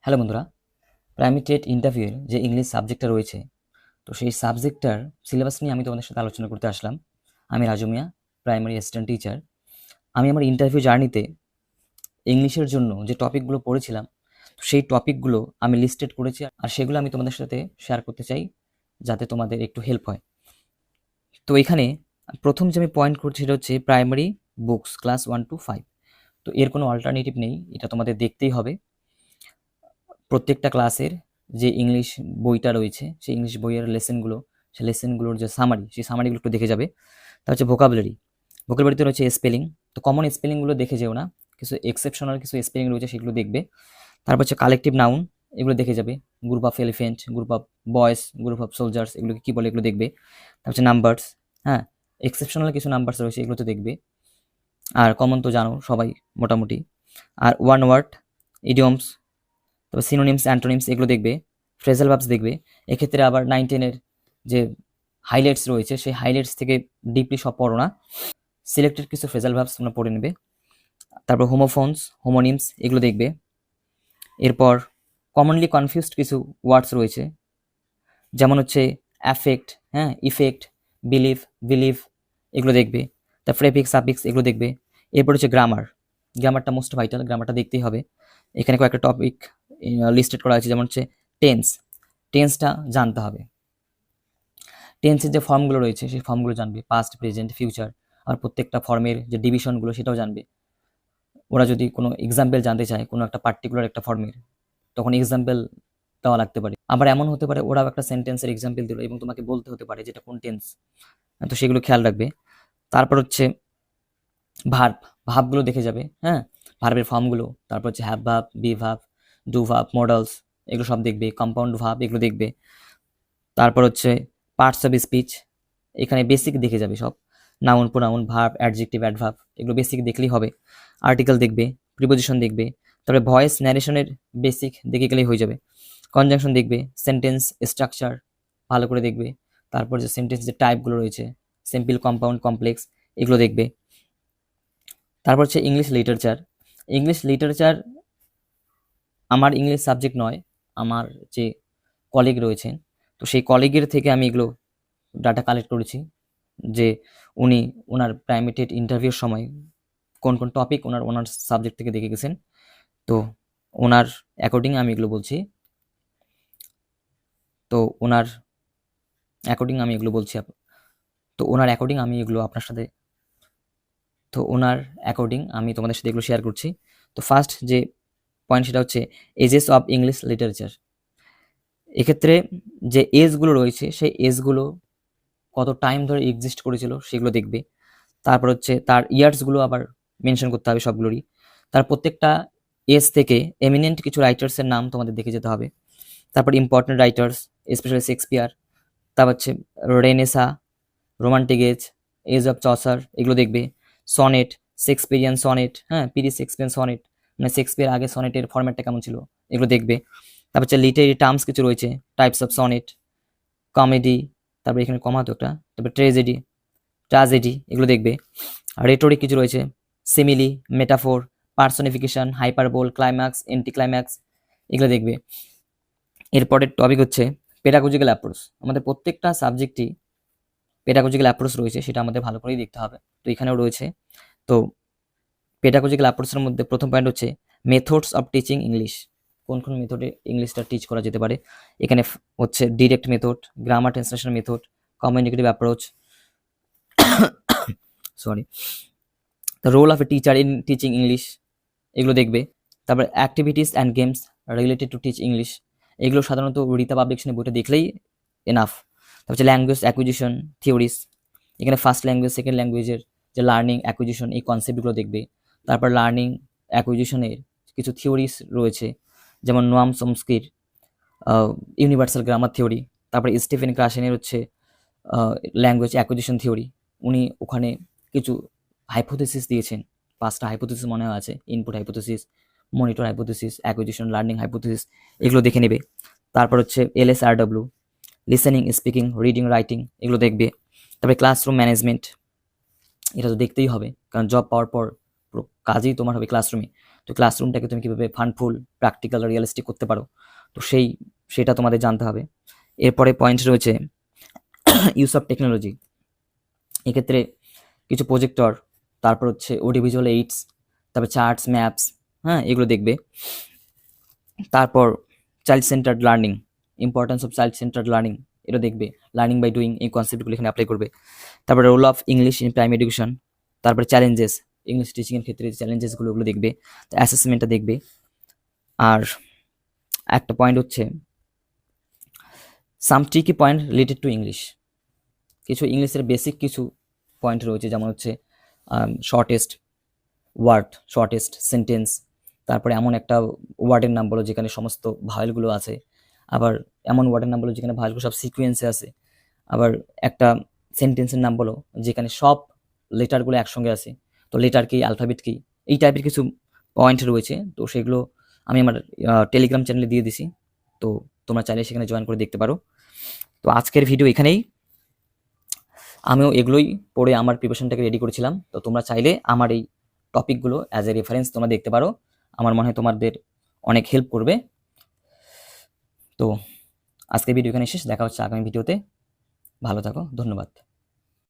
Hello বন্ধুরা, primary TET ইন্টারভিউয়ের যে ইংলিশ সাবজেক্টটা রয়েছে, তো সেই সাবজেক্টটার সিলেবাস নিয়ে আমি তোমাদের সাথে আলোচনা করতে আসলাম। আমি রাজু মিয়া, প্রাইমারি অ্যাসিস্ট্যান্ট টিচার। আমি আমার ইন্টারভিউ জার্নিতে ইংলিশের জন্য যে টপিকগুলো পড়েছিলাম, তো সেই টপিকগুলো আমি লিস্টেড করেছি, আর সেগুলো আমি তোমাদের সাথে শেয়ার করতে চাই, যাতে তোমাদের একটু হেল্প হয়। তো এখানে প্রথম যে আমি পয়েন্ট করছি সেটা হচ্ছে প্রাইমারি বুকস ক্লাস 1 to 5। তো এর কোনো অল্টারনেটিভ নেই, এটা তোমাদের দেখতেই হবে। প্রত্যেকটা ক্লাসের যে ইংলিশ বইটা রয়েছে, সেই ইংলিশ বইয়ের লেসেনগুলো, সেই লেসেনগুলোর যে সামারি, সেই সামারিগুলো একটু দেখে যাবে। তা হচ্ছে ভোকাবুলারিতে রয়েছে স্পেলিং। তো কমন স্পেলিংগুলো দেখে যেও না, কিছু এক্সেপশনাল কিছু স্পেলিং রয়েছে, সেগুলো দেখবে। তারপর হচ্ছে কালেকটিভ নাউন, এগুলো দেখে যাবে। Group of elephant, group of বয়েস, গ্রুপ অফ সোলজার্স, এগুলোকে কী বলে এগুলো দেখবে। তারপর হচ্ছে নাম্বারস, হ্যাঁ, এক্সেপশনাল কিছু নাম্বারস রয়েছে, এগুলো তো দেখবে। আর কমন তো জানো সবাই মোটামুটি। আর ওয়ান ওয়ার্ড, ইডিয়মস, তারপর সিনোনিমস, অ্যান্টোনিমস, এগুলো দেখবে। ফ্রেজাল ভার্বস দেখবে। এক্ষেত্রে আবার 9-10-এর যে হাইলাইটস রয়েছে, সেই হাইলাইটস থেকে ডিপলি সব পড়ো না, সিলেক্টেড কিছু ফ্রেজাল ভার্বস তোমরা পড়ে নেবে। তারপর হোমোফোনস, হোমোনিমস, এগুলো দেখবে। এরপর কমনলি কনফিউজড কিছু ওয়ার্ডস রয়েছে, যেমন হচ্ছে অ্যাফেক্ট, হ্যাঁ, ইফেক্ট, বিলিভ, বিলিভ, এগুলো দেখবে। তারপর প্রেফিক্স, সাফিক্স, এগুলো দেখবে। এরপর হচ্ছে গ্রামারটা মোস্ট ভাইটাল, গ্রামারটা দেখতেই হবে। এখানে কয়েকটা টপিক লিস্টেড করা আছে, যেমন হচ্ছে টেন্সটা জানতে হবে। টেন্সের যে ফর্মগুলো রয়েছে, সেই ফর্মগুলো জানবে, পাস্ট, প্রেজেন্ট, ফিউচার। আর প্রত্যেকটা ফর্মের যে ডিভিশনগুলো, সেটাও জানবে। ওরা যদি কোনো এক্সাম্পল জানতে চায় কোনো একটা পার্টিকুলার একটা ফর্মের, তখন এক্সাম্পল দেওয়া লাগতে পারে। আবার এমন হতে পারে ওরাও একটা সেন্টেন্সের এক্সাম্পল দিল এবং তোমাকে বলতে হতে পারে যেটা কোন টেন্স। তো সেগুলো খেয়াল রাখবে। তারপর হচ্ছে ভার্বগুলো দেখে যাবে, হ্যাঁ, ভার্বের ফর্মগুলো। তারপর হচ্ছে have verb, be verb, do verb, modals, এগুলো সব দেখবে। কম্পাউন্ড ভার্ব, এগুলো দেখবে। তারপর হচ্ছে পার্টস অফ স্পিচ, এখানে বেসিক দেখে যাবে সব। Noun, pronoun, verb, adjective, adverb, এগুলো বেসিক দেখলেই হবে। আর্টিকেল দেখবে, প্রিপোজিশন দেখবে। তারপরে ভয়েস ন্যারেশনের বেসিক দেখে গেলেই হয়ে যাবে। কনজাংশন দেখবে, সেন্টেন্স স্ট্রাকচার ভালো করে দেখবে। তারপর যে সেন্টেন্স যে টাইপগুলো রয়েছে, সিম্পল, কম্পাউন্ড, কমপ্লেক্স, এগুলো দেখবে। তারপর হচ্ছে ইংলিশ লিটারেচার আমার ইংলিশ সাবজেক্ট নয়, আমার যে কলিগ রয়েছেন, তো সেই কলিগের থেকে আমি এগুলো ডাটা কালেক্ট করেছি, যে উনি ওনার প্রাইমারি টেট ইন্টারভিউর সময় কোন কোন টপিক ওনার সাবজেক্ট থেকে দেখে গেছেন। তো ওনার অ্যাকর্ডিং আমি এগুলো বলছি। তো ওনার অ্যাকর্ডিং আমি এগুলো বলছি তো ওনার অ্যাকর্ডিং আমি এগুলো আপনার সাথে তো ওনার অ্যাকর্ডিং আমি তোমাদের সাথে এগুলো শেয়ার করছি। তো ফার্স্ট যে পয়েন্ট সেটা হচ্ছে এজেস অফ ইংলিশ লিটারেচার। এক্ষেত্রে যে এজগুলো রয়েছে, সেই এজগুলো কত টাইম ধরে এক্সিস্ট করেছিল সেগুলো দেখবে। তারপর হচ্ছে তার ইয়ার্সগুলো আবার মেনশন করতে হবে সবগুলোরই। তার প্রত্যেকটা এজ থেকে এমিনেন্ট কিছু রাইটার্সের নাম তোমাদের দেখে যেতে হবে। তারপর ইম্পর্টেন্ট রাইটার্স, স্পেশালি শেক্সপিয়ার। তারপর হচ্ছে renaissance, romantic age of Chaucer, এগুলো দেখবে। সনেট, শেক্সপিয়ারিয়ান সনেট, হ্যাঁ, পিরি শেক্সপিয়ান সনেট, মানে শেক্সপিয়ার আগে সনেটের ফরম্যাটটা কেমন ছিল, এগুলো দেখবে। তারপর হচ্ছে লিটারি টার্মস কিছু রয়েছে, টাইপস অফ সনেট, কমেডি, তারপর এখানে কমা তো একটা, তারপর ট্রাজেডি, এগুলো দেখবে। রেটোরিক কিছু রয়েছে, simile, metaphor, personification, hyperbole, climax, anti climax, এগুলো দেখবে। এরপরের টপিক হচ্ছে পেডাগজিক্যাল অ্যাপ্রোচ। আমাদের প্রত্যেকটা সাবজেক্টই পেডাগজিক্যাল অ্যাপ্রোচ রয়েছে, সেটা আমাদের ভালো করেই দেখতে হবে। তো এখানেও রয়েছে। তো পেডাগজিক্যাল অ্যাপ্রোচের মধ্যে প্রথম পয়েন্ট হচ্ছে মেথডস অফ টিচিং ইংলিশ। কোন কোন মেথডে ইংলিশটা টিচ করা যেতে পারে। এখানে হচ্ছে direct method, grammar translation method, communicative approach, sorry, the role of a teacher in teaching English, এগুলো দেখবে। তারপর activities and games related to teach English, এগুলো সাধারণত রীতা পাবলিকেশনের বইটা দেখলেই এনাফ। তারপর হচ্ছে ল্যাঙ্গুয়েজ অ্যাকুইজিশন থিওরিস, এখানে ফার্স্ট ল্যাঙ্গুয়েজ, সেকেন্ড ল্যাঙ্গুয়েজের যে লার্নিং অ্যাকুইজিশন, এই কনসেপ্টগুলো দেখবে। তারপর লার্নিং অ্যাকুইজিশনের কিছু থিওরিস রয়েছে, যেমন নোয়াম চমস্কির ইউনিভার্সাল গ্রামার থিওরি। তারপরে স্টিফেন ক্রাসেনের হচ্ছে ল্যাঙ্গুয়েজ অ্যাকুইজিশন থিওরি। উনি ওখানে কিছু হাইপোথেসিস দিয়েছেন, 5টা হাইপোথেসিস মনে হয় আছে, input hypothesis, monitor hypothesis, acquisition, learning hypothesis, এগুলো দেখে নেবে। তারপর হচ্ছে LSRW, listening, speaking, reading, writing, এগুলো দেখবে। তারপরে ক্লাসরুম ম্যানেজমেন্ট, এটা তো দেখতেই হবে, কারণ জব পাওয়ার পর পুরো কাজই তোমার হবে ক্লাসরুমে। তো ক্লাসরুমটাকে তুমি কীভাবে ফানফুল, প্র্যাকটিক্যাল, রিয়েলিস্টিক করতে পারো, তো সেটা তোমাদের জানতে হবে। এরপরে পয়েন্ট রয়েছে ইউজ অফ টেকনোলজি। এক্ষেত্রে কিছু প্রজেক্টর, তারপর হচ্ছে অডিও ভিজুয়াল এইডস, তারপর চার্টস, ম্যাপস, হ্যাঁ, এগুলো দেখবে। তারপর child centred learning, importance of child centred learning, এটা দেখবে। লার্নিং বাই ডুইং, এই কনসেপ্টগুলো এখানে অ্যাপ্লাই করবে। তারপরে role of English in primary education, তারপরে চ্যালেঞ্জেস, ইংলিশ টিচিংয়ের ক্ষেত্রে চ্যালেঞ্জেসগুলো ওগুলো দেখবে, অ্যাসেসমেন্টটা দেখবে। আর একটা পয়েন্ট হচ্ছে some tricky point related to English, কিছু ইংলিশের বেসিক কিছু পয়েন্ট রয়েছে, যেমন হচ্ছে শর্টেস্ট ওয়ার্ড, শর্টেস্ট সেন্টেন্স, তারপরে এমন একটা ওয়ার্ডের নাম বলো যেখানে সমস্ত ভায়েলগুলো আছে, আবার এমন ওয়ার্ডের নাম বলো যেখানে ভায়েলগুলো সব সিকুয়েন্সে আছে, আবার একটা সেন্টেন্সের নাম বলো যেখানে সব লেটারগুলো একসঙ্গে আছে, তো লেটার কি, অ্যালফাবেট কি, এই টাইপের কিছু পয়েন্ট রয়েছে। তো সেগুলো আমি আমার টেলিগ্রাম চ্যানেলে দিয়ে দিছি, তো তোমরা চাইলে সেখানে জয়েন করে দেখতে পারো। তো আজকের ভিডিও এখানেই, আমিও এগুলোই পড়ে আমার প্রিপারেশনটাকে রেডি করেছিলাম। তো তোমরা চাইলে আমার এই টপিকগুলো অ্যাজ এ রেফারেন্স তোমরা দেখতে পারো, আমার মনে হয় তোমাদের অনেক হেল্প করবে। তো আজকের ভিডিও এখানে শেষ, দেখা হচ্ছে আগামী ভিডিওতে। ভালো থাকো, ধন্যবাদ।